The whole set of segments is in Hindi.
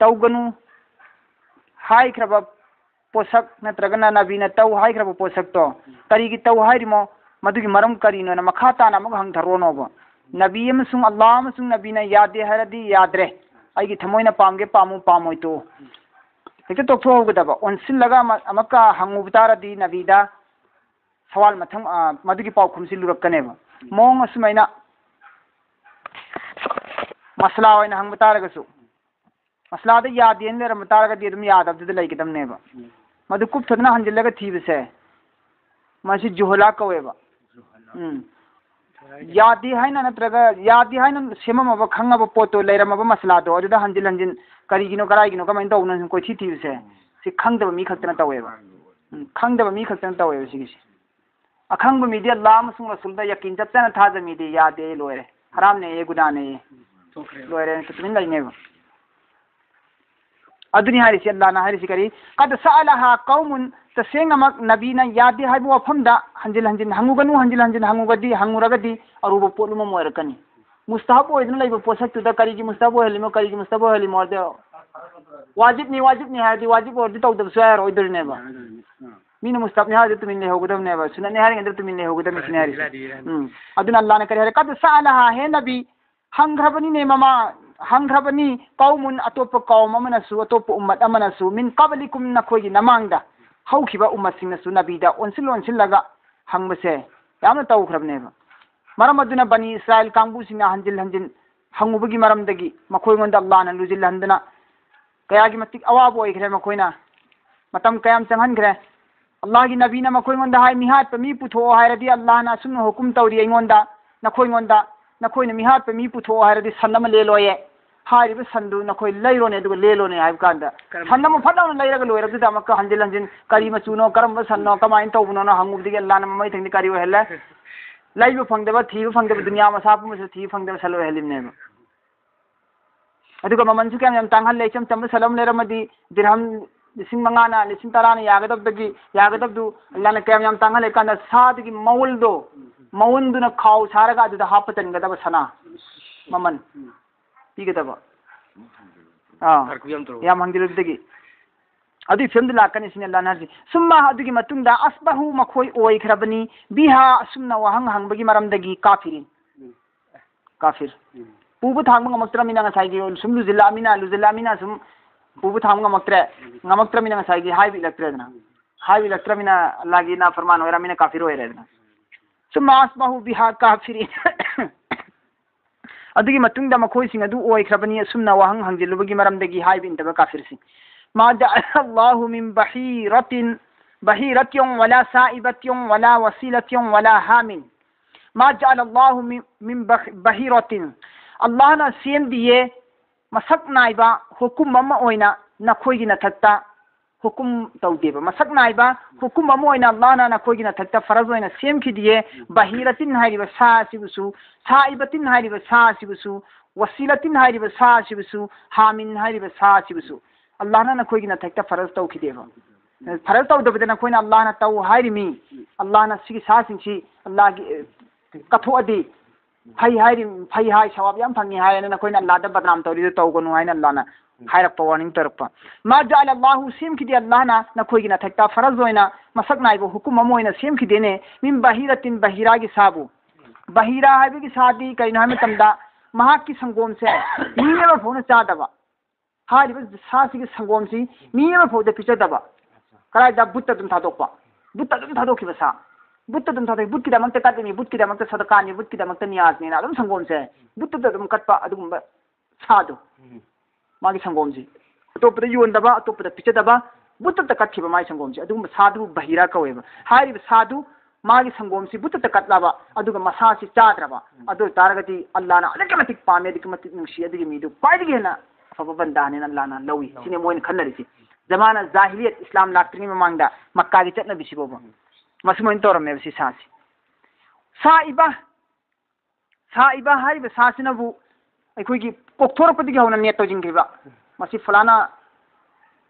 तौगनु हाइख्रबा पोषक नत्रगना नबीना तौ हाइख्रबा पोषक तो करीगी तौ हाइरिमो मदुगी मरम करीनो न मखा ताना मग हंग धरोनोबो नबी अमसुंग अल्लाह अमसुंग नबीना यादे हरदी यादरे आइगी थमोइना पामगे पामु पामोय तो हेक्ते तोक्थोगदबा ओनसिलगा अमका हंगुबतारदी नबीदा सवाल मथंग मदुगी पाउखुमसि लुरकनेबा मोंग असुमैना मसला ओइना हंगबतारगसु मसलाद यादेन लेरम तारगदी अदुम यादबदुद लैगदमनेबा मदु कुपथदना हंजिलगा थीबसे मसि जुहला कवेबा यादी हाइना नत्रगा यादी हाइना सेममबा खंगबा पोतो लेरमबा मसलादो अदुदा हंजिल हंजिन करिगिनो कराइगिनो कमाइन तौना कोइ थीबसे सि खंगदबा मी खक्तना तवेबा खंगदबा मी खक्तना तवेबा सिगिसि अखंगबा मिदि अल्लाह मसुंग रसूलदा यकीन चपचना थाजमिदि यादे लोरे हराम ने ये गुनाह ने लोरे तुमिन लाइनेबा अदुनी हारिसी अल्लाह ना हारिसी करी कद सअलहा कौमुन तसेंगमक नबीना यादे हाइबो वफमदा हंजिल हंजिन हंगुगदी हंगुरगदी अरुबो पोलुम मोरकनी मुस्तहब ओइदन लैबो पोसक्तुदा करीगी मुस्तहब ओहलिमो करीगी मुस्तहब ओहलिमो दे वाजिब नि हादी वाजिब ओरदि तौदब सुयार ओइदरनेबा मीना मुस्तहब नि हादी तुमिन ले होगदमनेबा सुनने हारि अंदर तुमिन ले होगदम मिसने हारि अदुन अल्लाह ने करी हारे कद सअलहा हे नबी हंग्रबनी ने ममा हंग्रबनी कौमुन अतोप कौम अमनसु अतोप उम्मत अमनसु मिन कबलिकुम नखोगी नमांगदा हौखिबा उम्मत सिंगसु नबीदा ओनसिलगा हंगबसे यामना तौख्रबनेबा मरम अदुना बनी इस्राइल कांगबु सिंगना हंजिल हंगुबगी मरमदगी मखोयगोंदा अल्लाहना लुजिल हंदना कयागी मतिक अवाब ओइख्रे मखोयना मतम कयाम चंगहनख्रे अल्लाहगी नबीना मखोयगोंदा हाय मिहात मी पुथो हायरदी अल्लाहना सुन हुकुम तौरी अइगोंदा नखोयगोंदा नखोयना मिहात मी पुथो हायरदी सन्नम लेलोये हारिब संदु नखोय लैरोने दुग लेलोने हाइब कांदा सन्नम फटाउन लैरगा लोयरबदुदा मक्क हंजिल करी मचुनो करम सन्नो कमाइन तौबनो न हंगुबदिगे अल्लाहना ममै थंगदि करी ओहल्ला लैब फंगदबा थीब फंगदबा दुनिया मसापु मस थीब फंगदबा सलो हेलिमनेबा अदुगा ममनसु क्याम याम तांगहल ले चम चम सलम लेरमदि दिरहम लिसिंग मंगाना लिसिंग तराना यागदबदु अल्लाहना क्याम याम तांगहल कांदा सादगी मौलदो मौनदुना खाउ सारगा अदुदा हापतनगदबा सना ममन पीगदबा याम हंगिलुदगी अदु फिल्म लाकनी सिने लानाजी सुम्मा अदुगी मतुंगदा अस्बहु मखोय ओइख्रबनी बिहा सुम्ना वहंग हंगबगी मरमदगी काफिर पुबु थांग ngamaktramina ngasai sum luzilamina sum pubu थांग ngamaktramina ngasai gi hai bi laktramina lagi na farman oiramina kafir oirena summa asbahu biha kafirin अदुगी मतुंगदा मखोय सिंग अदु ओइख्रबनी सुमना वहंग हंजिलुबगी मरमदगी हाइ बिनतबा काफिर सिंग मा जअल्लाहु मिन बहीरतियन वला साइबतियन वला वसीलतियन वला हामिन मा जअल्लाहु मिन बहीरतिन अल्लाह ना सेम दिए मसक नाइबा हुकुम अमा ओइना नखोयगी नथक्ता हुकुम तौदेबा मसक नाइबा हुकुम अमा ओइना अल्लाह ना नखोयगी नथक्ता फरज ओइना सेम खिदिए बहीरतिन हाइरिबा सासिबुसु साइबतिन हाइरिबा सासिबुसु वसीलतिन हाइरिबा सासिबुसु हामिन हाइरिबा सासिबुसु अल्लाह ना नखोयगी नथक्ता फरज तौखिदेबा फरज तौदबदे नखोयना अल्लाह ना तौ हाइरिमी अल्लाह ना सिगी सासिंगसी अल्लाह की कथोअदि फई हाई सवाब याम फंगी हाय ना नखोयना अल्लाह दा बदनाम तौरी तौगनु हायना अल्लाह ना हायरप वार्निंग तरपा मा जाल अल्लाह सेम खिदे अल्लाह ना नखोयगी ना थक्ता फरज होइना मसक नाइबो हुकुम अम होइना सेम खिदेने मिन बहीरतिन बहीरा की साबु बहीरा हाइबगी सादी कइनो हाय मतमदा महाक की संगोम से मीनेबा फोन चादबा हारिबा सासी की संगोम सी मीनेबा फोद पिचदबा कराइदा बुत्ता दुम थादोकपा बुत्ता दुम थादोखिबा सा बुत्ता दुम थादोक बुत्की दमक्ता काटनी बुत्की दमक्ता सदकानी बुत्की दमक्ता नियाजनी ना दुम संगोम से बुत्ता दुम कटपा अदुगुंबा सादो मागी संगोम जी अतोपदा योंदबा अतोपदा पिचदबा बुत्ता कटखिबा माई संगोम जी अदुगुंबा सादु बहीरा कवेबा हारिबा सादु मागी संगोम से बुत कटलाबा अदुगा मसा से चाद्रबा अदु तारगति अल्लाह ना अदके मतिक पामे अदके मतिक नुसी अदके मीदु पाइदगे हेना अफब बंदाने अल्लाह ना लवी सिने मोइन खन्नरिसि जमाना जाहिलियत इस्लाम लाक्ट्रिनि ममांगदा मक्का गी चटना बिसिबोबा मसमोइन तोरमे बिसि सासी साइबा हारिबा सासिनबु अखोगी पोक्थोरपदिगे हौना नेट तोजिंग्रिबा मसी फलाना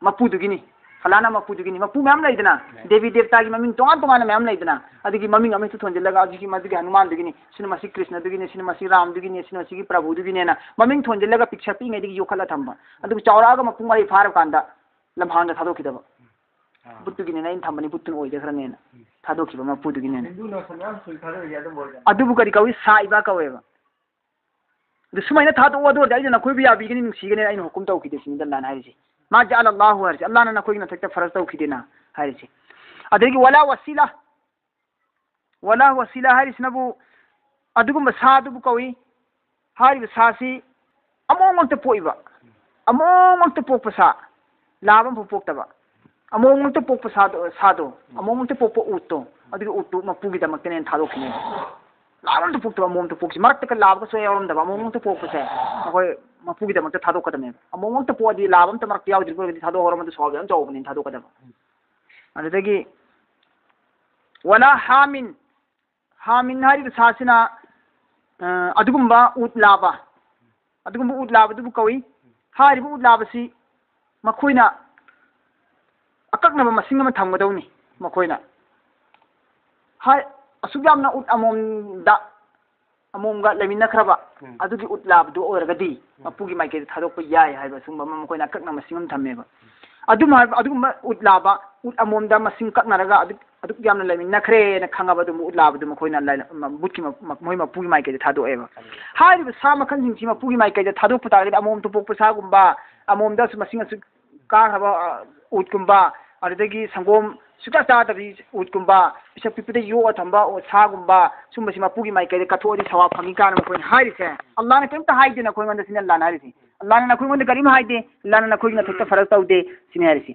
मपुदुगिनी फलाना मपुदुगिनी मपु मैम लैदना देवी देवता की ममिंग तोंगान तोंगान मैम लैदना अदिगी ममिंग अमे तु थोंजलगा अदिगी मदिगी हनुमान दुगिनी सिने मसी कृष्ण दुगिनी सिने मसी राम दुगिनी सिने मसी प्रभु दुगिनी ना ममिंग थोंजलगा पिक्चर पिंग अदिगी योखला थंबा अदुग चौरागा मपु मारी फार कांदा लम्हांग थादोखिदबा बुत्तुगिनी ना इन थंबनी बुत्तुन ओइदे खरनेना थादोखिबा मपुदुगिनी अदुबु करी कवि साइबा कवेबा दुसमाइना थादो अदो जाइना कोई याबीगनी नुसीगने आइन हुकुम तौखिदे सिनिदा लाना हारिसि मा जअल अल्लाहु हरसी अल्लाह ना कोई नथक्ता फरज तौखिदेना हारिसि अदगी वला वसीला हारिसनबु अदुगुम सादुबु कवि हारिबा सासी अमोंगत पोइबा अमोंगत पोकपसा लाबम पोक्तबा अमोंगत पोकपसा सादो अमोंगत पोप उतो अदगी उतो मपुगी दमकने थादोखिने लाबम तो पोक्तबा मोम तो पोक्सि मरत का लाब सो यावरमदबा अमोंग तो पोकपसे अखोय मपुगी दमक थादोकदमे अमोंग तो पोदी लाबम तो मरत यावद्रिबो थादो होरमद सॉल्व याम चौबनि थादोकदबा अदगी वला हामिन हारिबा सासिना अदुगुम्बा उतलाबा दुबु कवि हारिबा उतलाबसी मखोइना अकक्नबा मसिंग अमा थंगदौनी मखोइना हाय असुग्यामना उत अमोमगा लेमिनखरबा अदुगी उतलाबदु ओरगदी मपुगी माइके थादोक याय हाइबा सुंबा मखोइना अकक्ना मसिंग थमेबा अदुगुम्बा उतलाबा उत अमोमदा मसिंग कक्नरगा अदुग्यामना लेमिनखरे न खंगाबदु उतलाबदु मखोइना बुटकी मोय मपुगी माइके थादोएबा हारिबा सा मखनसिंग मपुगी माइके थादोक पतागदि अमोम तो पोक पसागुम्बा अमोमदा मसिंग काहबा उतकुम्बा अदगी संगोम सुका चादबी उतकुम्बा पिसा पिपदे यो अथंबा ओ सागुम्बा सुमबसी मपुगी माइके कथोदी सवा फंगी कान मखोइन हारिसे अल्लाह ने केमता हाइदे न कोइ मंद सिने अल्लाह ना हारिसे अल्लाह ने नखोइ मंद करीम हाइदे अल्लाह ने नखोइ न थक्ता फरज तौदे सिने हारिसे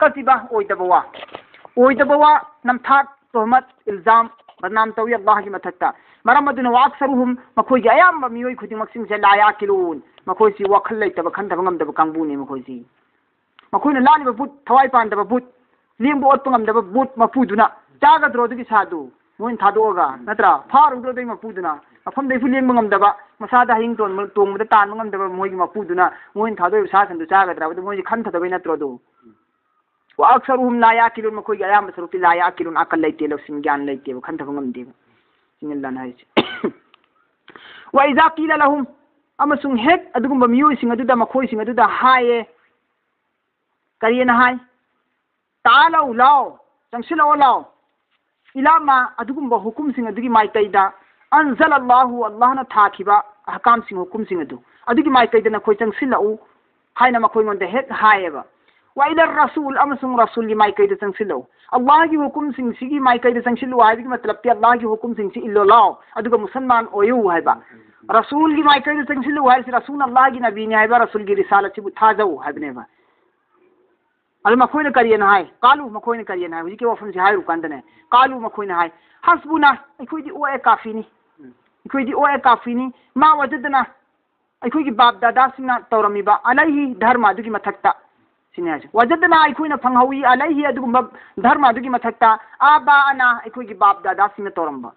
कतिबा ओइदबवा नमथा तोहमत इल्जाम बदनाम तौई अल्लाह की मथक्ता मरमदुना वाक्सरुहुम मखोइ अयाम मियोय खुदिमक्सिंग से लाया किलून मखोइ सी वखल लैतबा खंदबा ngमदबा कांबुने मखोइ सी मखोइना लालिबा बुत थवाई पांदबा बुत लिंबो ओत्पा ngमदबा बुत मपुदुना चागद्रो दुगी सादु मोइन थादोगा नत्रा फारुद्रो दै मपुदुना मफम दै फुलेंबा ngमदबा मसादा हिंग तोंबदा तानबा ngमदबा मोइगी मपुदुना मोइन थादोय सासंदु चागद्रा बदु मोइगी खंथदबा नत्रोदो वाक्सरुहुम ला याकिलुन मखोइ अयाम सरुति ला याकिलुन अकल लैते लसिन ज्ञान लैते खंथबा ngमदे सिंगल्लान हाइसे वा इजा कीला लहुम अमसुंग हेक अदुगुम्बा मियोय सिंग अदुदा मखोइ सिंग अदुदा हाये करियना हाय तालौ लाओ चंगसिलो लाओ इलामा अदुगुम्बा हुकुम सिंग अदुगी माइकैदा अनजल अल्लाह ना थाखिबा हकाम सिंग हुकुम सिंग अदु अदुगी माइकैदा नखोइ चंगसिलो हायना मखोइ मोंदे हेक हायेबा वा इला रसूल अमसुंग रसूल की माइकैदा चंगसिलो अल्लाह की हुकुम सिंग सिगी माइकैदा चंगसिलो हाइबी मतलब कि अल्लाह की हुकुम सिंग सि इल्लो लाओ अदुगा मुसलमान ओयु हाइबा रसूल की माइकैदा चंगसिलो हाइसि रसूल अल्लाह की नबी ने हाइबा रसूल की रिसालत सिबु थाजौ हाइबनेबा अल मखोइना करियना हाय कालू मखोइना करियना हाय हुजिके वफन से हाय रुकांदने कालू मखोइना हाय हस्बुना अखोइदी ओ ए काफीनी मा वजदना अखोइगी बाप दादा सिंगना तौरमीबा अलैहि धर्म अदुगी मथक्ता सिने हाय वजदना अखोइना फंगहौई अलैहि अदुगुम्बा धर्म अदुगी मथक्ता आबा अना अखोइगी बाप दादा सिंगना तौरम्बा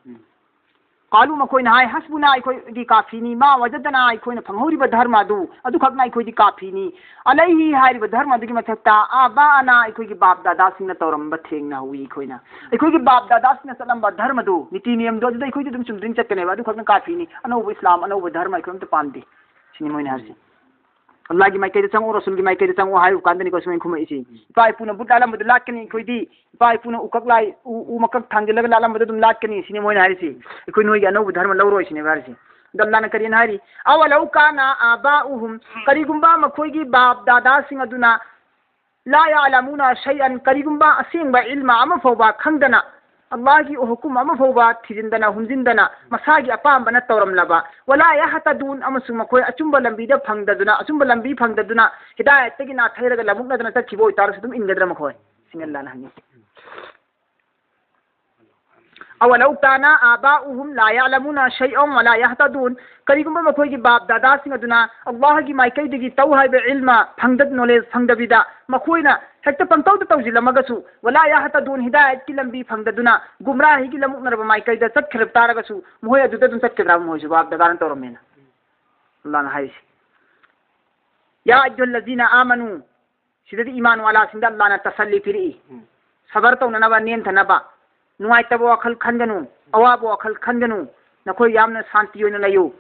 कालू मखोइना हाय हस्बुना अखोइदी काफीनी मा वजदना अखोइना फंगहौरिबा धर्म अदु खकना अखोइदी काफीनी अलैहि हारिबा धर्म अदुगी मथक्ता आबा अना अखोइगी बाप दादा सिंगना तौरम्बा थेंगना हुई अखोइना अखोइगी बाप दादा सिंगना चलम्बा धर्म दु नीति नियम दो अदुदा अखोइदी दुम चुमद्रिंग चकनेबा अदु खकना काफीनी अनौबा इस्लाम अनौबा धर्म अखोइमते पामदे सिनि मोइना हारसि अल्लाह की माइकैदा चंगो रसूल की माइकैदा चंगो हाय उकांदनी को सुमें खुम इसी पाई पुना बुट लालम बद लाटकनी खोइदी पाई पुना उकक लाई उ मकक थांगलग लालम बद तुम लाटकनी सिने मोइन हारिसी कोइ नोइ अनौब धर्म लौरोइ सिने हारिसी दल्लाना करियन हारी अवलौ काना आबाउहुम करिगुम्बा मखोइगी बाप दादा सिंग ला यालमुना शैअन करिगुम्बा असेंबा इल्मा अमा फौबा खंगदना Allah ki hukum ama fawba thijindana humjindana masagi apam bana tawram laba wala yahtadun amasu makoi achumba lambi da phangdaduna achumba lambi phangdaduna hidayat tagi na thairaga lamukna dana takhibo tar sudum ingadra makoi singallah na hani awalau kana aba'uhum la ya'lamuna shay'an wa la yahtadun karigumba makoi gi bab dada singa duna Allah gi maikai digi tawhai be ilma phangdad knowledge phangdabida makoina hekta pangtaw ta tawjilamagasu wala yahtadun hidayat ki lambi phangdaduna gumrahi gi lamuk narba maikai da sat khirab taragasu moya duda dun sat khirab moy bab dadaran tawramena Allah na haisi ya ayyuhallazina amanu sidadi iman wala sinda Allah na tasalli firi sabar taw na ba nen thanaba nuai tabo akhal khanganu awabo akhal khanganu nakoi yamna shanti yoina layo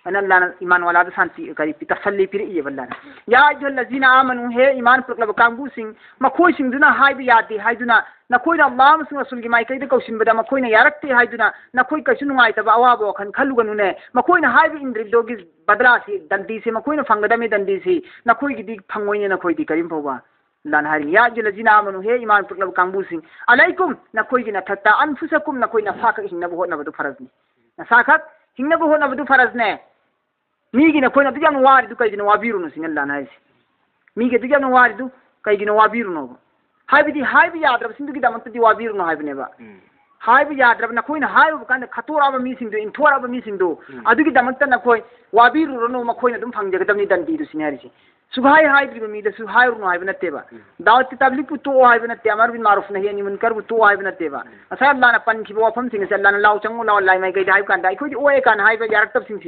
Allah iman wala da shanti kari tasalli firi ye ballana ya ayyuhallazina amanu he iman proklab kambu sing makoi sing duna haibi yati haiduna nakoi na Allah musu rasul gi mai kai da kausin bada makoi na yarakte haiduna nakoi kasu nuai taba awabo khan khaluganu ne makoi na haibi indri dogi badra si dandi se makoi na fangada me dandi si nakoi gi di phangoi ne nakoi di karim phoba lan hari ya ayyuhallazina amanu he iman proklab kambu sing alaikum nakoi gi na thata anfusakum nakoi na fakak hinna bo na badu farazni na sakak hinna bo na badu farazne migi na koina tujang wari du kai dina wabiru no singal lana isi migi tujang wari du kai dina wabiru no haibi yadra sindu gi damant di wabiru no haibi neba haibi yadra na koina haibu kan khatora ba mi singdu inthora ba mi singdu adu gi damant na koi wabiru no ma koina dum phangje gadam ni dandi du sinari si सुबह हाई भी दसु हाई रुनो हाई नतेबा दावत तबलीग पु तो हाई नते अमर बिन मारूफ नहीं नि मुनकर पु तो हाई नतेबा असा अल्लाह ना पन खिबो वफम सिंग से अल्लाह ना लाउ चंगु लाउ लाई मै गई हाई कांदा इखोइ ओए कान हाई बे यारक तब सिंग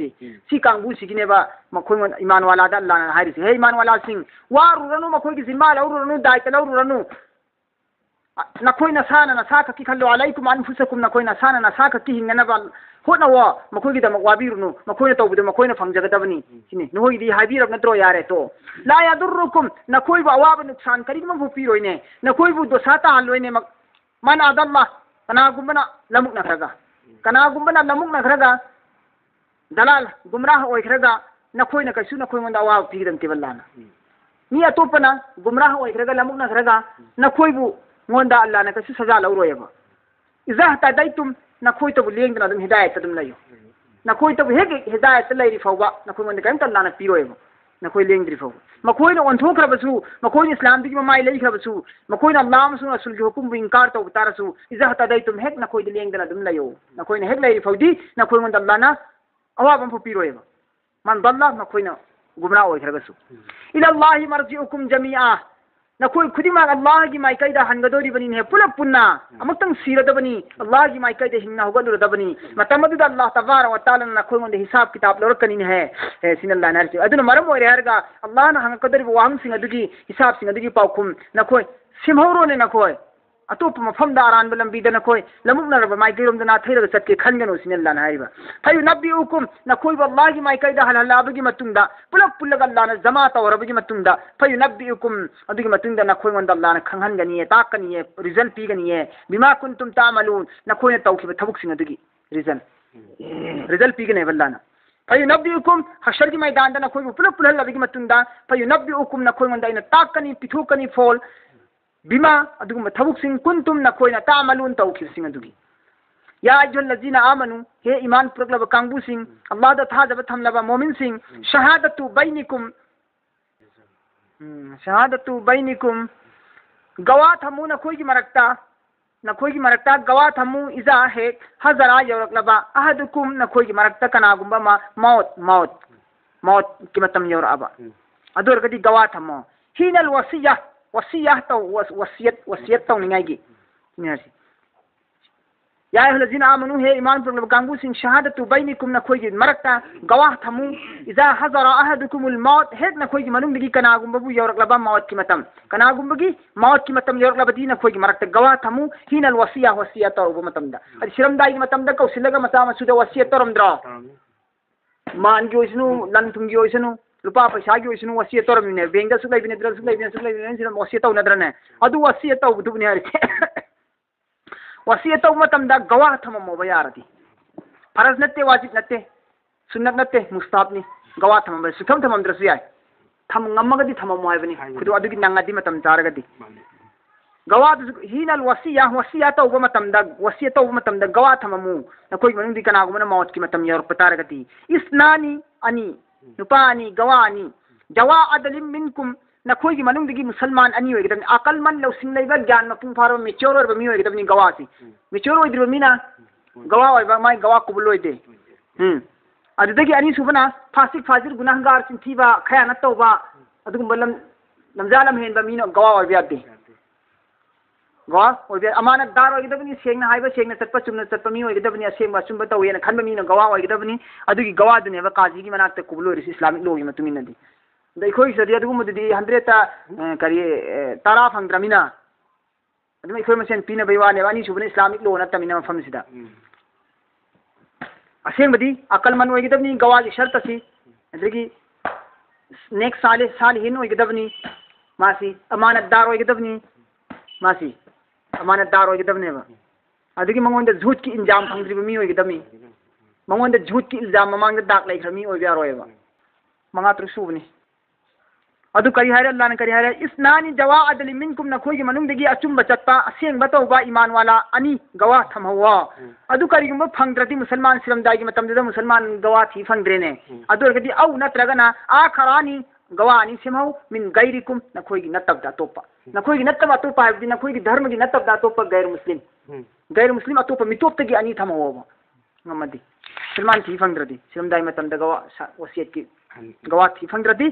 सी कांगबु सिगिनेबा मखोइ ईमान वाला दा अल्लाह ना हाई हे ईमान वाला सिंग वारु रनु मखोइ की जिम्मा लाउ रनु दायत लाउ रनु नखोइ नसाना नसा का की खल्लो अलैकुम अनफुसकुम नखोइ नसाना नसा का की हिंगना बा होना वा मखोइ की दमक वाबिरुनु मखोइ तो बुदे मखोइ न फंगजगदबनी सिने नोइ दी हाबिरब नत्रो यारे तो ला यादुरुकुम नखोइ बा अवाब नुकसान करिगम भुपिरोइने नखोइ बु दोसाता हलोइने मन अदल्ला कनागुमना लमुक नखरगा कनागुमना लमुक नखरगा दलाल गुमराह ओइखरगा नखोइ न कैसु नखोइ मंदा अवाब पिगदम तेबल्लाना नि अतोपना गुमराह ओइखरगा लमुक नखरगा नखोइ बु मोंदा अल्लाह न कैसु सजा लौरोयबा इजा तदैतुम नखोइ तो लेंगना दम हिदायत दम लयो नखोइ तो हेगे हिदायत लैरि फौबा नखोइ मंदा कैम तल्लाना पिरोयबा नखोइ लेंद्रि फौबा मखोइ न ओंथोखरबसु मखोइ इस्लाम दिगि माइ लैखरबसु मखोइ न अल्लाह मसु रसूल गी हुकुम बु इनकार तो तारसु इजा तदैतुम हेग नखोइ लेंगना दम लयो नखोइ न हेग लैरि फौदी नखोइ मंदा अल्लाह ना अवाबम फु पिरोयबा मन दल्ला नखोइ न गुमरा ओइखरगसु इला अल्लाहि मर्जिउकुम जमीआ नखोइ खुदिमा अल्लाह की माइकाइदा हनगदोरी बनी ने पुलप पुन्ना अमक्तंग सीरदबनी अल्लाह की माइकाइदा हिंगना होगलुरदबनी मतमदुद अल्लाह तबारक व तआला नखोइ मंदे हिसाब किताब लौरकनी है सिनल्लाह नरसि अदुन मरम ओइरे हरगा अल्लाह न हंगकदरी वांग सिंग अदुगी हिसाब सिंग अदुगी पाउकुम नखोइ सिमहौरो ने नखोइ अतोप मफम दा अरान बलम बीदा नखोइ लमुक नरब माइकैरोम दना थैरग सत्के खनगनो सिनल्लाह नाइबा फयु नबिउकुम नखोइ अल्लाह की माइकाइदा हलालाबगी मतुंदा पुलप पुलग अल्लाह न जमा तवरबगी मतुंदा फयु नबिउकुम अदुगी मतुंदा नखोइ मंद अल्लाह न खंगनगनी ताकनी रिजल्ट पीगनी बिमा कुंतुम तामलून नखोइ न तौखिब थबुक सिंग अदुगी रिजल्ट पीगने अल्लाह न फयु नबिउकुम हशर की मैदान दा नखोइ पुलप पुलल लबगी मतुंदा फयु नबिउकुम नखोइ मंद इन ताकनी पिथुकनी फोल बिमा अदुगुम थबुक सिंग कुंतुम नखोइना तामलून तौखिब सिंग अदुगी या अय्युहल्लज़ीना आमनु हे ईमान पुरकलब कांगबु सिंग अल्लाह दा थाजब थमलबा मोमिन सिंग शहादतु बैनिकुम गवा थमु नखोइगी मरक्ता गवा थमु इजा हे हजरा यौरकलबा अहदुकुम नखोइगी मरक्ता कनागुंबा मा मौत की मतम यौरअबा अदुरगदी गवा थमु हिनल वसिया तो वसियत तो निगाइगी निहरसी या अय्युहल्लज़ीना आमनु हे ईमान पुरकलब कांगबु सिंग शहादतु बैनिकुम नखोइगी मरक्ता गवाह थमु इजा हजरा अहदुकुमुल मौत हेक नखोइगी मनुंगदगी कनागुंबबु यौरकलबा मौत की मतम कनागुंबगी मौत की मतम यौरकलबदी नखोइगी मरक्ता गवाह थमु हिनल वसिया तौरबु मतमदा अदि शिरमदाई मतमदा कौसिलगा मचा मसुदा वसियत तौरमद्रा मानगी ओइसनु लनथुंगी ओइसनु लुपा पैसा की ओइसनु वसियत तौरमने बेंगदा सुलाइबिने द्रस सुलाइबिने सिना वसियत तौनद्रने अदु वसियत तौबुदुबने हरि वसियत तौ मतमदा गवाह थममोबा यारदी फरज नत्ते वाजिब नत्ते सुन्नत नत्ते मुस्ताहब गवाह थमम सुथम थममद्रसु याय थम ngमगदी थममो हाइबनी खुदु अदुगी नंगदी मतम चारगदी gawa hinal wasiya tawba matamda wasiya tawba matamda gawa thamamu nakoi manungdi kana gumana maut ki matam yor pataragati isnani ani nupani gawa ani jawa adalim minkum nakoi gi manungdi musalman ani hoy gidan akal man law sinaiba gyan mapung faro mature or bami hoy gidan ni gawa si mature hoy dir mina gawa hoy ba mai gawa kubuloi de adudagi ani subana fasir gunahgar sintiba khaya na tawba adugum balam lamjalam hen ba mina gawa hoy biade gawa hoy bi amanat dar hoy gidan ni sengna haiba sengna tatpa chumna tatpa mi hoy gidan ni asengba chumba tawena khanba mina gawa hoy gidan ni adugi gawa dune ba kaji gi manakta kubuloi ris islamic law gi matumin di dai khoi sadi adugum di 100 ta kari tara phangdramina adum ikhoi masen pina baiwane wani subana islamic law na tamina mafam sida aseng badi akal man hoy gidan ni gawa gi shart si adigi next साल hin hoy gidan ni masi amanat dar hoy gidan ni masi amanat dar hoy gidan ne ba adigi mangonda झूठ की इंजाम फंगद्री बमी होय gidan mi mangonda झूठ की इल्जाम mamang da dak lai khami hoy bya roy ba manga tru subni adu kari haira Allah na kari haira isnani jawa adli minkum na khoi gi manung degi achum bachatpa aseng batau ba iman wala ani gawa thamhawa adu kari gum phangdrati musalman siram dai gi matam da musalman gawa thi phangdre ne adu gadi au natraga na akharani gawa ani simhau min gairikum na khoi gi natab da topa na khoi gi natab topa ai na khoi gi dharma gi natab da topa gair muslim atopa mitop tagi ani thamhawa ngamadi musalman thi phangdrati siram dai matam da gawa wasiyat ki gawa thi phangdrati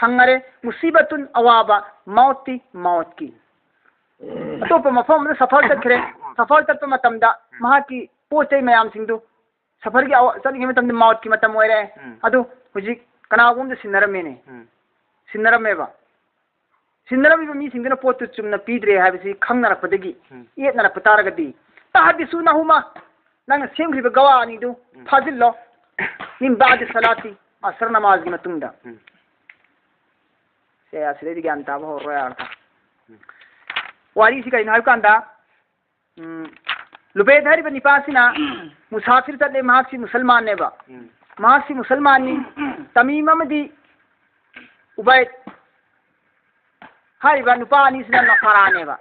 फंगरे मुसीबतुन अवाबा मौती मौत की अतोप मफम सफर तखरे सफर तत्व मतमदा महा की पोचै मयाम सिंधु सफर की चलगी मतम मौत की मतम ओइरे अदु हुजी कनागुम दे सिनरमेने सिनरमेबा सिनरमी मी सिंधुना पोतु चुमना पीद्रे हाबिसि खंगनरपदगी येतनरप तारगदी तहदिसुनहुमा नंग सेमग्रिबा गवानी दु फाजिल्लो मिन बाद सलाती असर नमाज की मतुंगदा से असले ज्ञान ताब हो रहा है वारी सी कहीं नायक कांदा लुबेधरी बनी पासिना मुसाफिर तले महासी मुसलमान ने बा महासी मुसलमान नी तमीम मदी उबैद हारी बा नुपा नी सिना नफरा ने बा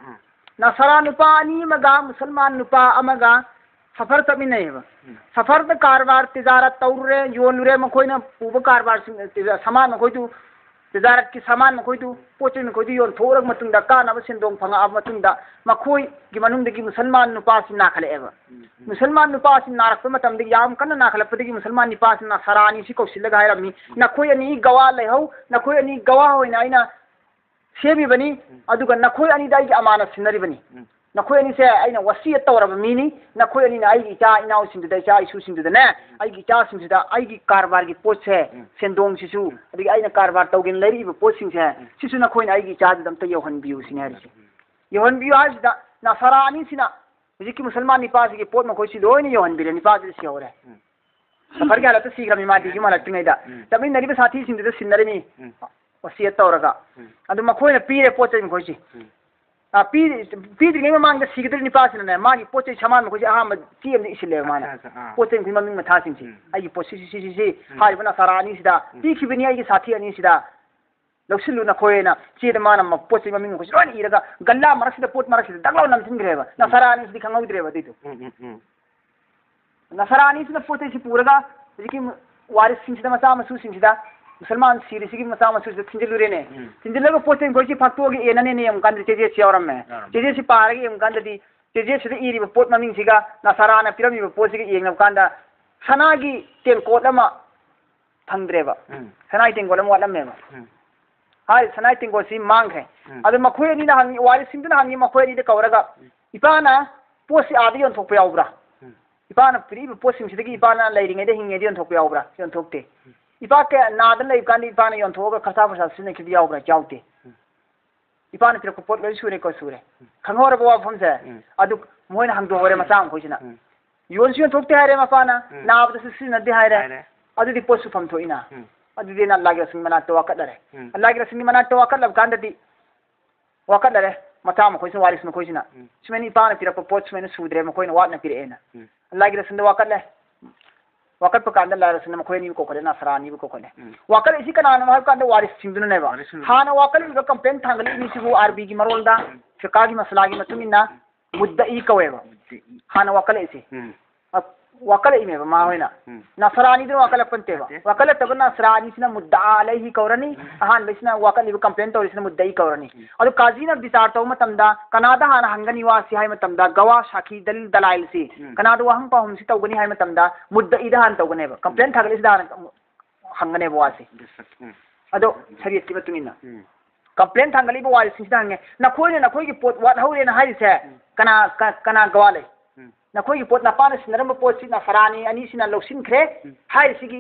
नफरा नुपा नी मगा मुसलमान नुपा अमगा सफर तमी नहीं बा सफर द कारबार तिजारत तौरे योनुरे मखोई ना पूब कारबार समान मखोई तू तिजारत की सामान मखोई तू पोचे मखोई योन थोरक मतुंग दा काना बसिंदोंग फंगा अब मतुंग दा मखोई की मनुंग दगी मुसलमान नुपास नाखले एबा मुसलमान नुपास नारक मतम दगी याम कन नाखले पदगी मुसलमान निपास ना सरानी सी कौशल लगायरा मी नखोई अनि गवा लेहौ नखोई अनि गवा होइना आइना सेबी बनी अदुगा नखोई अनि दाई की अमानत सिनरी बनी नखोई अनि से आइना वसियत तौरब मीनी नखोई अनि आई की चा इनाउ सिंदुदा चा इसु सिंदुदा ने आई की चा सिंदुदा आई की कारबार की पोच है सेंदोंग सिसु अदगी आइना कारबार तौगिन लेरी ब पोच सिंग है सिसु नखोई आई की चा दम त योहन बियु सिनारी योहन बियु आज दा नफरानी सिना हुजी की मुसलमान निपास की पोत मखोई सि लोइन योहन बिरे निपास सि होरे सफर के हालत सीग्रा मी माटी की मला तिंगैदा तबि नरीब साथी सिंदुदा सिनरी मी वसियत तौरगा अदु मखोई न पीरे पोच मखोई सि पीद्रिङै ममांग सिगद्रि निपासिना मागी पोचै सामान मखोई अहाम चेम इसिले माना पोचै मखोई ममिंग मथासिंग सि आगी पोचि सि हारिबना सरानी सिदा पीखिबनि आगी साथी अनि सिदा लौसिलु नखोयना चेद माना म पोचै ममिंग मखोई लोन इरगा गल्ला मरसिदा पोत मरसिदा दगलाव नमसिंग्रेबा ना सरानी सिदि खंगौद्रेबा दितु ना सरानी सिदा पोचै सि पुरगा जिकि वारिस सिंग सिदा मचा मसु सिंग सिदा मुसलमान सीरी सिगी मचा मसु थिंजिलुरे ने थिंजिलगा पोते गोची फाक्तोगी एनने ने यम कांद्रि चेजे सियावरम में चेजे सि पारगी यम कांददी चेजे सिदा इरी पोत ममिंग सिगा नसाराना पिरमी पोसिगी येंगम कांदा सनागी तेन कोटलमा फंद्रेबा सनाई तेन गोलम वालम में हाय सनाई तेन गोसी मांग है अद मखोय नि ना हंगी वारि सिंदना हंगी मखोय नि दे कवरगा इपाना पोसि आदि यन थोप यावब्रा इपाना प्री पोसिंग सिदगी इपाना लेरिंगे दे हिंगे दे यन थोप यावब्रा यन थोपते इपा के नादन ले कानी इपाना योन थोगा खसा फसा सिने कि यावब्रा जाउते ipana pira ko pot loi sure ko sure khangora ba wafam se adu moina hangdo hore masang khoisina yon siyon thokte hare mapana na abda sisi na de hare adu di pot su pham thoina adu de na Allah gi rasul mana to wakat dare Allah gi rasul mana to wakat lab kan di wakat dare mata ma khoisina waris ma khoisina simeni ipana pira ko pot simeni sudre ma khoina wat na pira ena Allah gi rasul wakat le wakat pa kanda la rasul ma khoini ko khole na sarani ko khole wakat isi kana na ma kanda waris sinduna ne ba hana wakat ga campaign thangali ni sibu RB gi marol da fiqa gi masala gi matumina muddai kaweba hana wakat isi wakala ime ba ma hoina nasrani de wakala pante ba wakala tab nasrani sina mudda alaihi kaurani ahan bisna wakali complaint tor sina muddai kaurani adu kazi na bitar to matamda kanada hana hangani wasi hai matamda gawa shaki dalil dalail si kanada wa hang pa hum si tawgani hai matamda muddai da han tawgane ba complaint thagale sida hangane ba wasi adu sariyat ki batumina complaint thangale ba wasi sida hange na khoi ki pot wat haure na hai se kana gawale na khoi pot na pana sinaram pot si na farani ani sina loksin khre hai sigi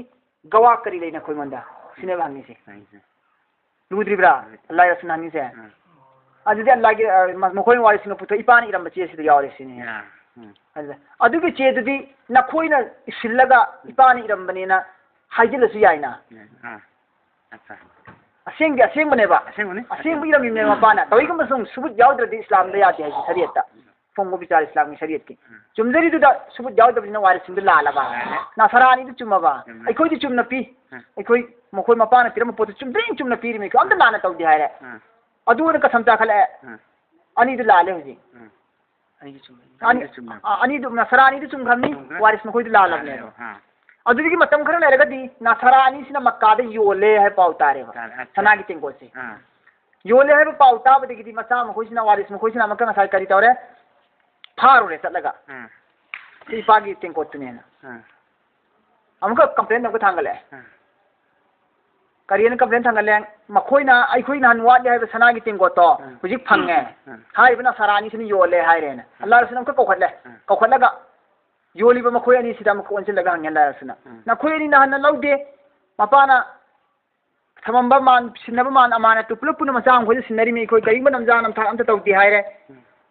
gawa kari le na khoi manda sine bangi se ludri bra Allah ya sunani se adu de Allah gi ma khoi wari sino puto ipani iram bache si yawre sine adu gi che du na khoi na sillaga ipani iram bane na haijil su yaina aseng bane ba aseng bi iram ne ma pana toy gum sung subut yawdra di islam da ya ti hai shariat ta fongo bichar islam ki shariat ki chumdari du da subut jaw da bina wari sindu la ba na sarani du chumma ba ai koi du chumna pi ai koi mo koi mapa na tiram pot chumdrin chumna pi mi ko am da na taw di haire adu ne ka samta khala ani du la le hoji ani du na sarani du chum khamni waris mo koi du la la ne adu ki matam khara le ga di na sarani sina makka de yole hai pau tare ba sana ki tengo se yole hai pau ta ba de ki macha mo koi sina waris mo koi sina makka na sai kari tawre फारू रे चलगा इपागी तिंग कोतनेना हमको कंप्लेंट हमको थांगले करियन कंप्लेंट थांगले मखोइना आइखोइना हनवाले है सनागी तिंग कोतो हुजिक फंगे हाय बना सरानी सिनी योले हाय रेना अल्लाह रसूल हमको कोखलगा योली बे मखोय अनि सिदा मखो अनसे लगा हंगला रसूल ना खोयनी ना हन लौदे मपाना थमंबा मान सिनबा मान अमाना टुपलु पुन मचाम खोय सिनरी मी खोय करिंग बनम जानम था अमता तौदी हाय रे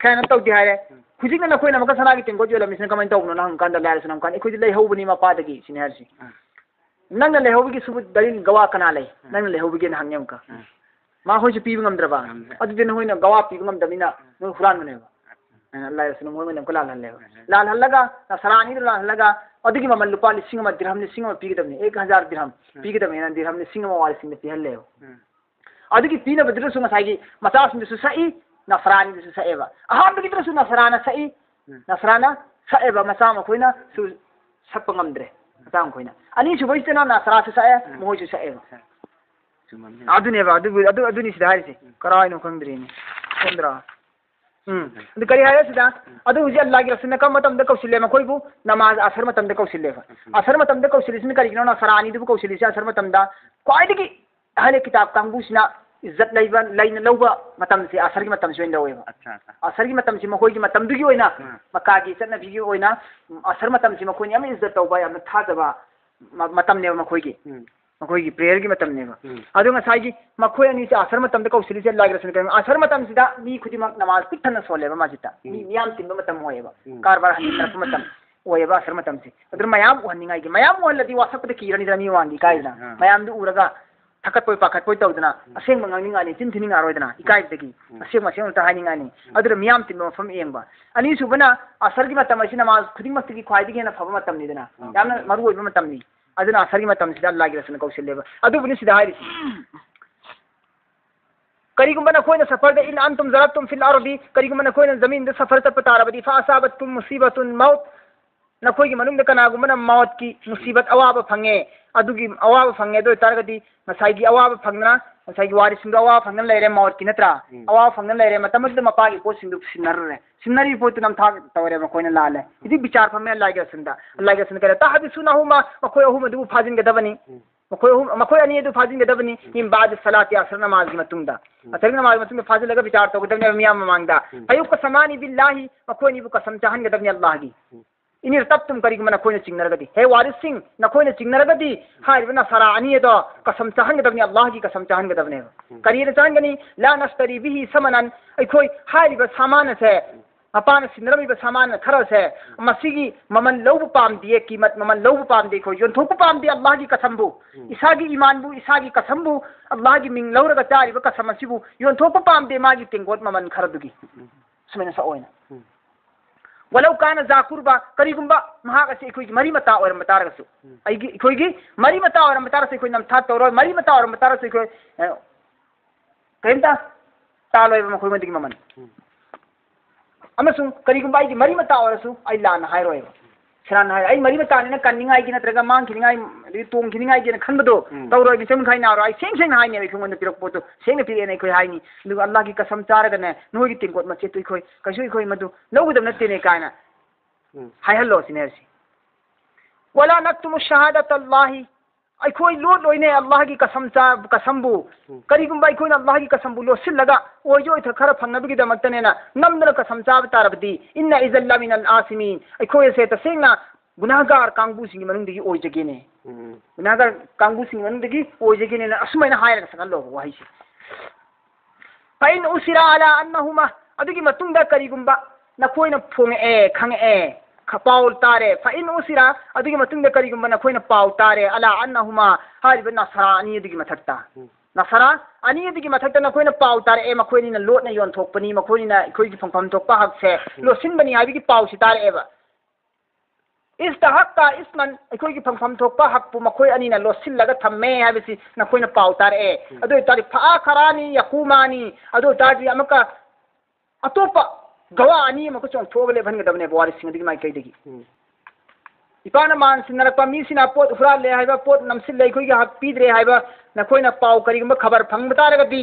खैन तौदी हाय रे खुजिक ना खोय ना मका सनागी तिंग कोजो लमिसन कमेंट तौनो ना हंकान दा लारस नम कान खोय लई होबनी मपा दगी सिनहरसी नंग ले होबगी सुबु दलिल गवा कना लई नंग ले होबगी ना हंगम का मा होय से पीब ngam द्रबा अदु दिन होय ना गवा पीब ngam दमिना नो खुरान मने अल्लाह रसूल मोय मन को लाल हल्ले लाल हल्लगा ना सरानी लाल हल्लगा अदुगी ममन लुपा लिसिंग म दिरहम लिसिंग म पीग दमने 1000 दिरहम पीग दमने ना दिरहम लिसिंग म वाल सिंग पी हल्ले अदुगी पीना बद्रसु मसागी मसास में सई नसरानी दिस सएबा अहाम बगी तरसु नसराना सई नसराना सएबा मसा म खोइना सु सप ngam dre मसा म खोइना अनि सु बइसना नसरा सु सए मोय सु सएबा अदुने बा अदु नि सिदा हारिसे कराय नो खंद्रेनी चंद्रा अदु करी हाय सिदा अदु हुजे अल्लाह की रसूल ने कम मतम द कौशल्य म खोइबु नमाज असर मतम द कौशल्य असर मतम द कौशल्य सिन करी नो नसरानी दु कौशल्य से असर मतम दा क्वाइदगी हले किताब कांगुसिना इज्जत लाइन लौबा मतम से असर की मतम से लौबा अच्छा असर की मतम से मखोई की मतम दुगी होइना मक्का की चना बिगी होइना असर मतम से मखोई याम इज्जत तौबा याम थाजबा मतम ने मखोई की प्रेयर की मतम ने अदु ngасai की मखोई अनि से असर मतम द कौशली से लाग रसन असर मतम से दा मी खुदी नमाज पिठन सोलेबा माजिता मी याम तिन मतम होएबा कारबार हनि तरफ मतम होएबा असर मतम से अदर मयाम हनिंगाई की मयाम होलदी वासप de kirani da mi wangi kaina mayam du uraga थकत पोई पाखत पोई तौदना असेंग मंगांगिंगानी चिन थिनिंग आरोइदना इकाइ दगी असेंग मसेंग ता हानिंगानी अदर मियाम तिन मफम एंगबा अनि सुबना असर की मतम असिना माज खुदिंग मक्ति की ख्वाइदगी ना फब मतम निदना यामना मरु ओइबा मतम नि अदना असर की मतम सिदा अल्लाह की रसूल कौशल्यबा अदु बुनि सिदा हारिसी करिगुमना कोइना सफर दे इन अंतुम जरबतुम फिल अर्दी करिगुमना कोइना जमीन दे सफर त पतारबदी फासाबतुम मुसीबतुन मौत नखोई की मनुंग कनागुमना मौत की मुसीबत अवाब फंगे अदुगी अवाब फंगे दो तारगदी मसाई की अवाब फंगना मसाई की वारिस सिंग अवाब फंगन लेरे मौत की नत्रा अवाब फंगन लेरे मतमद मपा की पोत सिंग सिनर सिनरी पोत नम था तवरे म कोइना लाल है इदी विचार फमे अल्लाह के सुनदा अल्लाह के सुन करे ताहबिसुनहुमा मखोय हुम दु फाजिन के दबनी मखोय अनि दु फाजिन के दबनी इम बाद सलात या असर नमाज की मतुंदा असर नमाज मतुंदा फाजिल लगा विचार तो दबने मियां मांगदा अयुब को समानी बिल्लाही मखोय नि बु कसम चाहन के दबनी अल्लाह की इनी तब तुम करी मन नखोइन चिंगनरगदी हे वारिस सिंह नखोइन चिंगनरगदी हाइब नसरा अनि दो कसम चाहनगदबनी अल्लाह की कसम चाहनगदबने करी चाहनगनी ला नस्तरी बिही समनन अखोई हाइब सामान से अपान सिंदरमी सामान खर से मसीगी ममन लौब पामदी कीमत ममन लौब पामदी खो योंथोप पामदी अल्लाह की कसमबु इसागी ईमानबु इसागी कसमबु अल्लाह की मिंग लौरगा चारिब कसम असिबु योंथोप पामदे मागी टेंगोट ममन खरदुगी सुमेना सा ओइना वलौ कान जाकुरबा करीगुंबा महाग असे इखोई मरी मता और मतारगसु आइगी इखोईगी मरी मता और मतारसे इखोई नमथा तौरो मरी मता और मतारसे इखोई केंता तालोय मखोई मदिगी ममन अमसुं करीगुंबा आइगी मरी मता औरसु आई लान हाइरोय सिरान हाइ आई मरी मता ने कन्निंगाई की नत्रगा मांग खिनिंगाई रि तोंग खिनिंगाई के खनबदो तौरोय बिसम खाइ नारो आई सेंग सेंग हाइने इखोंगन पिरक पोतो सेंग पिरे ने इखोई हाइनी लु अल्लाह की कसम चारगने नोगी तिंकोट मचे तु इखोई कसु इखोई मदु लौगदम नते ने कायना हाय हल्लो सिनेरसी वला नक्तुम शहादत अल्लाह अखोई लोट लोइने अल्लाह की कसमबु करीगुंबा अखोई अल्लाह की कसमबु लोसिलगा ओइजो इथ खर फंगनबगी दमक्तनेना नमदन कसम चाब तारबदी इन्ना इजल्ला मिनल आसिमीन अखोई से तसेंगना गुनाहगार कांगबु सिंग मनुंगदगी ओइजगेने गुनाहगार कांगबु सिंग मनुंगदगी ओइजगेने असुमैना हायरग सकल्लो वाहिसी फाइन उसिरा अला अन्नहुमा अदुगी मतुंगदा करीगुंबा नखोइना फोंगे खंगे पाउल तारे फाइन उसिरा अदुगी मतुंगदा करीगुंबा नखोइना पाउ तारे अला अन्नहुमा हारिब नसरा अनि अदुगी मथक्ता नसरा अनि अदुगी मथक्ता नखोइना पाउ तारे ए मखोइनिना लोटना योन थोकपनी मखोइनिना इखोइगी फंफम थोकपा हकसे लोसिनबनी हाबिगी पाउसि तारे एबा इस्तहक्का इस्मन इखोइगी फंफम थोकपा हकपु मखोइ अनिना लोसिलगा थम्मे हाबिसि नखोइना पाउ तारे अदु तारि फा खरानी यकुमानी अदु तारि अमका अतोपा गवा अनि मको चों थोगले भनगदबने वारिस सिंगदगी माइ कैदगी इपाना मान सिनरपा मीसिना पोत हुरा ले हाइबा पोत नमसिल ले खोइगी हक पीद्रे हाइबा नखोइना पाउ करिगम खबर फंग बतारगदी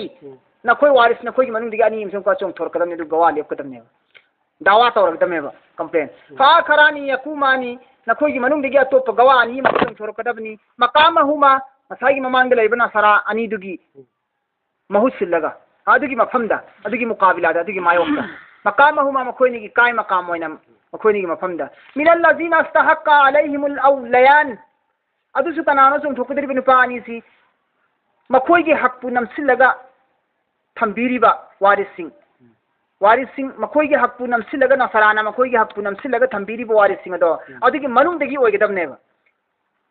नखोइ वारिस नखोइगी मनुंगदगी अनि इमसम का चों थोरकदमने दु गवा लेपकदमने दावा तौरगदमेबा कंप्लेन फा खरानी यकुमानी नखोइगी मनुंगदगी अतोप गवा अनि मको चों थोरकदबनी मकामहुमा मसाइगी ममांग लेबना सरा अनि दुगी महुसिलगा अदुगी मफमदा अदुगी मुकाबिलादा अदुगी मायोक्ता मकामहुमा मखोइनिगी काय मकाम होइना मखोइनिगी मफमदा मिनल लजीना अस्तहक्का अलैहिमुल औलयान अदुसु कनानो सुं थोकदरिबा नुपानी सी मखोइगी हकपु नमसिलगा थंबीरिबा वारिस सिंह मखोइगी हकपु नमसिलगा नसराना मखोइगी हकपु नमसिलगा थंबीरिबा वारिस सिंह अदो अदुगी मनुंगदगी ओइगदबनेबा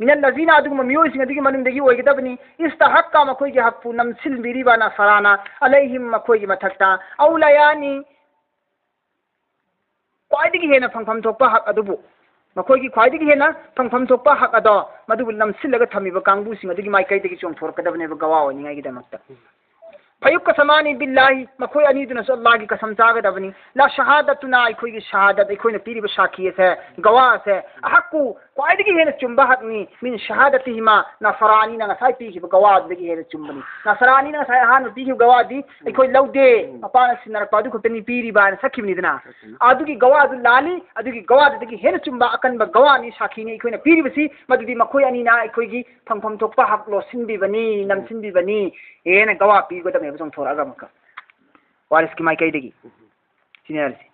मिनल लजीना अदुगु ममियोइ सिंह अदुगी मनुंगदगी ओइगदबनी इस्तहक्का मखोइगी हकपु नमसिलबिरिबा नसराना अलैहिम मखोइगी मथक्ता औलयानी ख्वाइदगी हेना फंगफम थोकपा हक अदुबु मखोइगी ख्वाइदगी हेना फंगफम थोकपा हक अदो मदुबु नमसिलगा थमिबा कांगबु सिंह अदुगी माइकैदगी चों थोरकदबने गवा ओनिंगाइगी दमक्ता फयुक समानी बिल्लाहि मखोइ अनिदुना अल्लाह की कसम चागदबनी ला शहादतुना अखोइगी शहादत अखोइना पीरिबा साखी से गवा से अहक्कु ख्वाइदगी हेना चुंबा हकनी मिन शहादतिहिमा नसरानी ना साइ पीखिबा गवादगी हेना चुंबनी नसरानी ना साइ हान पीखिबा गवादी अखोइ लौदे अपाना सिनरपा अदु खतनी पीरिबा सखिबनिदना अदुगी गवादु लाली अदुगी गवादगी हेना चुंबा अकनबा गवानी साखीनी अखोइना पीरिबसी मदुदी मखोइ अनिना अखोइगी फंगफम थोकपा हक लोसिनबिबनी नमसिनबिबनी हेना गवा पीगदमे बसं थोरागा मका वारिस की माइ कैदगी सिनेरसी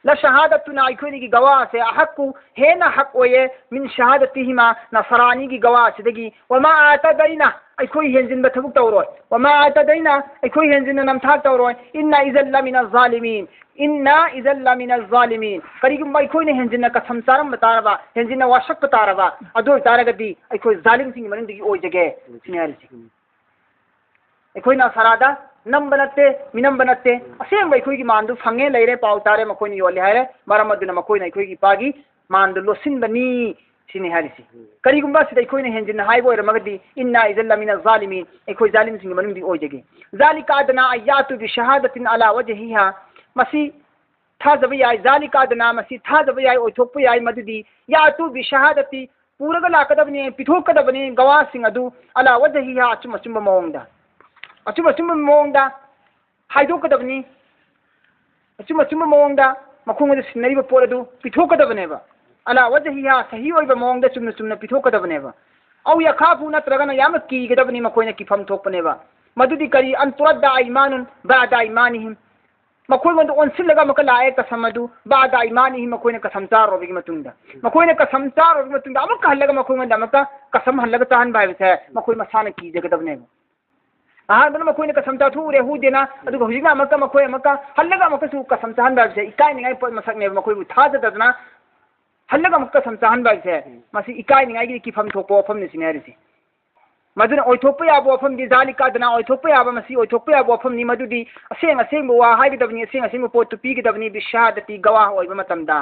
ला शहादतुना अखोइनिगी गवा से अहक्कु हेना हक ओये मिन शहादतिहिमा नसरानी की गवा सिदगी वमा आतदैना अखोइ हेंजिन बथबुक तौरोय वमा आतदैना अखोइ हेंजिन नमथा तौरोय इन्ना इजल्ला मिनल जालिमीन करिगुम अखोइने हेंजिन कसम चारम बतारबा हेंजिन वाशक बतारबा अदो तारगदी अखोइ जालिम सिंग मनंदगी ओइजगे सिनेरसी अखोइना सरादा नंब नत्ते मिनंब नत्ते असेंब अखोइगी मानदु फंगे लेरे पाउ तारे मखोइनि योले हायरे मरम अदुना मखोइना अखोइगी पागी मानदु लोसिनबनी सिनि हारिसी करिगुंबा सिदा अखोइना हेंजिन हाइबो रमगदी इन्ना इजल्ला मिनल जालिमीन अखोइ जालिम सिंग मनुंदी ओइजगे जालिका अदना अयातु बि शहादतिन अला वजहिहा मसी थाजब याय जालिका अदना मसी थाजब याय ओइथोकप याय मदुदी यातु बि शहादति पूरग लाकदबनी पिथोकदबनी गवा सिंग अदु अला वजहिहा अचुम अचुम मओंगदा अचुम अचुम मओंगदा हाइदोकदबनी अचुम अचुम मओंगदा मखोंगदा सिनरिबा पोर अदु पिथोकदबनेबा अला वजहिहा सही ओइबा मओंगदा चुमना चुमना पिथोकदबनेबा औ यखाफु नत्रगना याम कीगदबनी मखोइना किफम थोकपनेबा मदुदी करी अन तुरद्दा ईमानुन बादा ईमानिहिम मखोई गोंद ओनसिलगा मक लाए कसम अदु बादा इमानी मखोई ने कसम चार रोबी मतुंगदा मखोई ने कसम चार रोबी मतुंगदा अमक हल्लगा मखोई गोंद अमक कसम हल्लगा ताहन बाय से मखोई मसाना की जगदबने अहमद मखोई ने कसम चाथू रे हु देना अदु हुजिना अमक मखोई अमक हल्लगा अमक सु कसम चाहन बाय से इकाई निगाई प मसक ने मखोई बु था ददना हल्लगा अमक कसम चाहन बाय से मसी इकाई निगाई की फम थोपो फम ने सिनेरिसी मदुना ओइथोप याबो फम दि जालिका दना ओइथोप याबो मसी ओइथोप याबो फम नि मदुदी असेंग असेंग वा हाइगदबनी असेंग असेंग पोत पीगदबनी बिशादती गवाह ओइबा मतमदा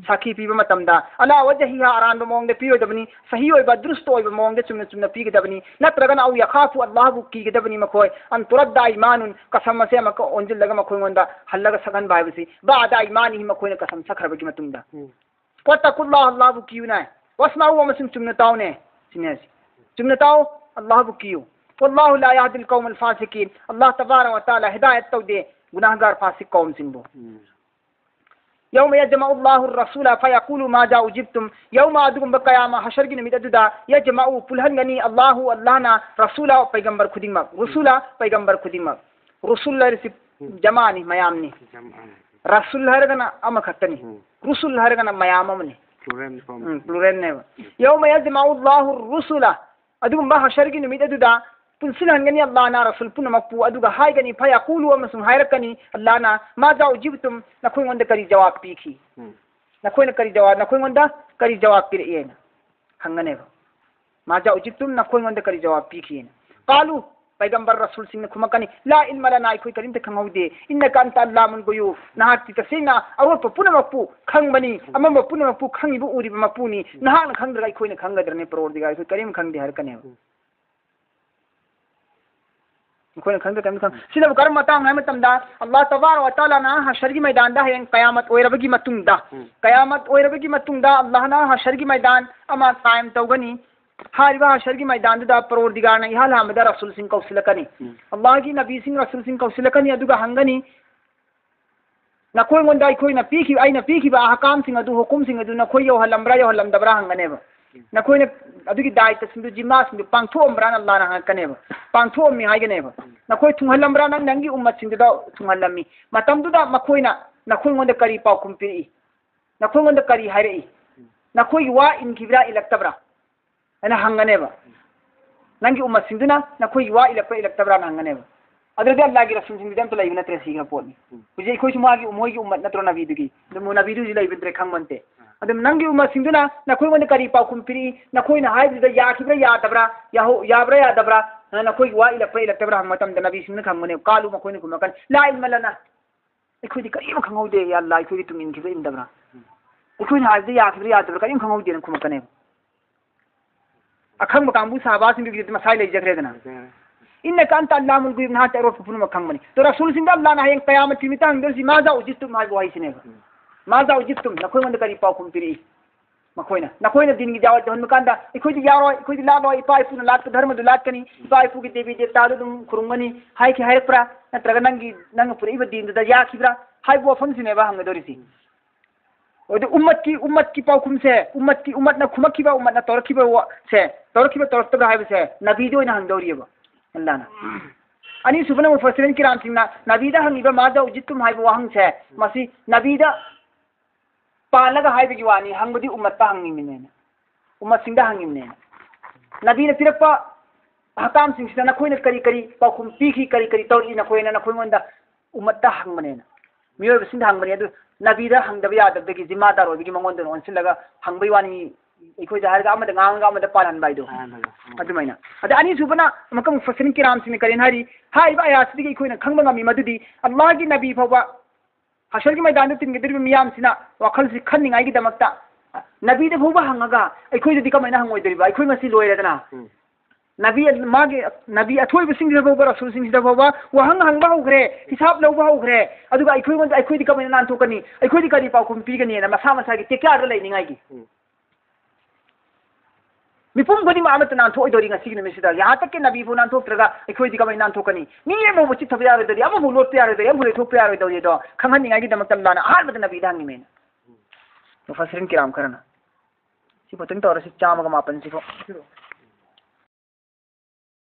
साखी पीबा मतमदा अला वजहिहा अरान मोंग दे पीरोदबनी सही ओइबा दुरुस्त ओइबा मोंग दे चुमना चुमना पीगदबनी नत्रगना औ यखाफु अल्लाह बु कीगदबनी मखोय अन तुरद्दा ईमानुन कसम से मको ओंजिल लगा मखोय गोंदा हल्लगा सगन बायबसी बादा ईमानी मखोय ने कसम सखरबगी मतुंदा वतकुल्लाह अल्लाह बु कीउना वस्माउ वमसुम चुमना ताउने सिनेसी चुमना ताओ अल्लाह बु कियो वल्लाहु ला यहदिल कौमल फासिकीन अल्लाह तबारक व तआला हिदायत तो दे गुनाहगार फासिक कौम सिंबो यौम यजमउ अल्लाहु रसूला फयकुलु माजा उजिब्तुम यौम अदुगुम बकयामा हशर की निमित अदुदा यजमउ पुलहनगनी अल्लाहु अल्लाहना रसूला पैगंबर खुदिमक रसूला पैगंबर खुदिमक रसूल लरसि जमानी मयामनी रसूल हरगना अमखतनी रसूल हरगना मयाममनी प्लुरल ने यौम यजमउ अल्लाहु रसूला अदुगुम्बा हशर की निमित अदुदा पुनसिलहनगनी अल्लाहना रसूल पुनमकपु अदुगा हाइगनी फयकुलु अमसुम हायरकनी अल्लाहना माजा उजिब्तुम नखोइंगोंद करी जवाब पीखी नखोइना करी जवाब नखोइंगोंद करी जवाब पिरेना हंगनेबा माजा उजिब्तुम नखोइंगोंद करी जवाब पीखीना कालू पैगंबर रसूल सिंह ने खुमकनी ला इल्म लना अखोइ करिमते खंगौदे इन्नका अंत अल्लामुन गुयू नहाक तसेना अवप पुनमकपु खंगबनी अमम पुनमकपु खंगिबु उरिबा मकपुनी नहाक खंगदरा अखोइने खंगदरने परवरदिगार अखोइ करिम खंगदे हरकने अखोइने खंगदे कम खंग सिदा करम मतांग है मतमदा अल्लाह तबारक व तआला ना हशर की मैदान दा है कयामत ओइरबगी मतुंगदा कयामत ओइरबगी मतुंगदा अल्लाह ना हशर की मैदान अमा कायम तौगनी हारिबा हशर की मैदान दा परवरदिगार ने इहाल हमदा रसूल सिंह कौसलकनी अल्लाह की नबी सिंह रसूल सिंह कौसलकनी अदुगा हंगनी नखोय गोंदा अखोय न पीखी आइना पीखीबा अहकाम सिंह अदु हुकुम सिंह अदु नखोय यो हलमब्रा यो हलमदबरा हंगनेबा नखोय ने अदुगी दायित्व सिंह जिम्मा सिंह पांगथोमब्रा अल्लाह ना हंगनेबा पांगथोमि हाइगनेबा नखोय थुंहलमब्रा नंगी उम्मत सिंह दा थुंहलमि मतमदुदा मखोयना नखोय गोंदा करी पाउकुम पिरी नखोय गोंदा करी हाइरई नखोय वा इनखिब्रा इलक्तब्रा अना हंगनेबा नंगी उम्मत सिंधुना नखोई वा इलक्तब्रा हंगनेबा अदरदे अल्लाह की रसूल सिंह दम तो लाइब नत्रे सीगा पोनी बुझे खोई सुमागी मोगी उम्मत नत्रो नबी दुगी दम नबी दु लाइब द्रे खंगमनते अदम नंगी उम्मत सिंधुना नखोई मन करी पाउकुम पिरी नखोई ना हाय द याखिब्रा यादब्रा याहो याब्रा यादब्रा नखोई वा इलक्तब्रा मतम द नबी सिंह खंगमने कालू मखोई ने कुमकन ला इल्म लना इखोई दि करी खंगौदे या अल्लाह इखोई तुम इनखिब्रा इंदब्रा इखोई ना हाय द याखिब्रा यादब्रा करी खंगौदे न कुमकने अखंग कांबू साहबा सिंह की मसाइल जगरेदना इन कांत अल्लाह मुल गुब ना तरो फुन मखंग मनी तो रसूल सिंह अल्लाह ना है कयामत की मिता अंदर सी माजा उजितुम हाय बोई सिने माजा उजितुम नखोय मंद करी पाउ खुम पिरी मखोयना नखोयना दिन की जावत हन कांदा इखोय यारो इखोय लालो इपा इपु लात धर्म दु लात कनी इपा इपु की देवी देवता दुम खुरुमनी हाय की हाय प्रा नत्रग नंगी नंग पुरी दिन द या खिब्रा हाय बो फम सिने बा हंग दोरिसी ओदे उम्मत की पाउकुम से उम्मत ना खुमकीबा उम्मत ना तोरकीबा से तोरकीबा हाय से नबी दो ना हंगदौरियबा अल्लाह ना अनि सुबना मुफस्सिरिन किराम सिंह ना नबीदा हंगीबा मादा उजितुम हाय वहंग से मसी नबीदा पालगा हाय बिगी वानी हंगबदी उम्मत ता हंगी मिने उम्मत सिंह दा हंगी मिने नबी ने तिरपा हकाम सिंह से ना कोई न करी पाउकुम पीखी करी तौरी ना कोई मंदा उम्मत ता हंग मने मियो सिंह हंग मने अदु नबीदा हंगदब यादबदगी जिम्मादार ओबिगी मंगोंद ओनसिलगा हंगबै वानी इखोय जाहरगा अमद गांगा अमद पालन बाइदो अदुमैना अद अनि सुबना मकम फसलिन किराम सिने करेन हारी हाइबा आयासदिगी इखोय न खंगबा ngami मदुदी अल्लाह की नबी फवा हशर की मैदान तिन गिदिर मियाम सिना वखल सि खन्निंगाई की दमकता नबी दे फवा हंगगा इखोय दि कमैना हंगोय दरिबा इखोय ngasi लोयरेदना नबी मागे नबी अथोय बिसिंग दे फवा रसूल सिंग दे फवा वहंग हंगबा होग्रे हिसाब लौबा होग्रे अदुगा इखोय मन इखोय दि कमैना नान थोकनी इखोय दि करी पाउकुम पीगनी ना मसा मसा की तेक्यार लेनिंगाई की मिपुम गनि मामत नान थोय दोरी ngasi की मिसिदा यहां तक के नबी फो नान थोकत्रगा इखोय दि कमैना नान थोकनी मी एमो बचि थबया रे दरि अमो लोट प्यार रे अमो थोक प्यार रे दोरी दो खंगनिंगाई की दमक तल्लाना हाल बद नबी दांगी में मुफस्सिरिन किराम करना सी पतन तो और सी चाम ग मापन सी को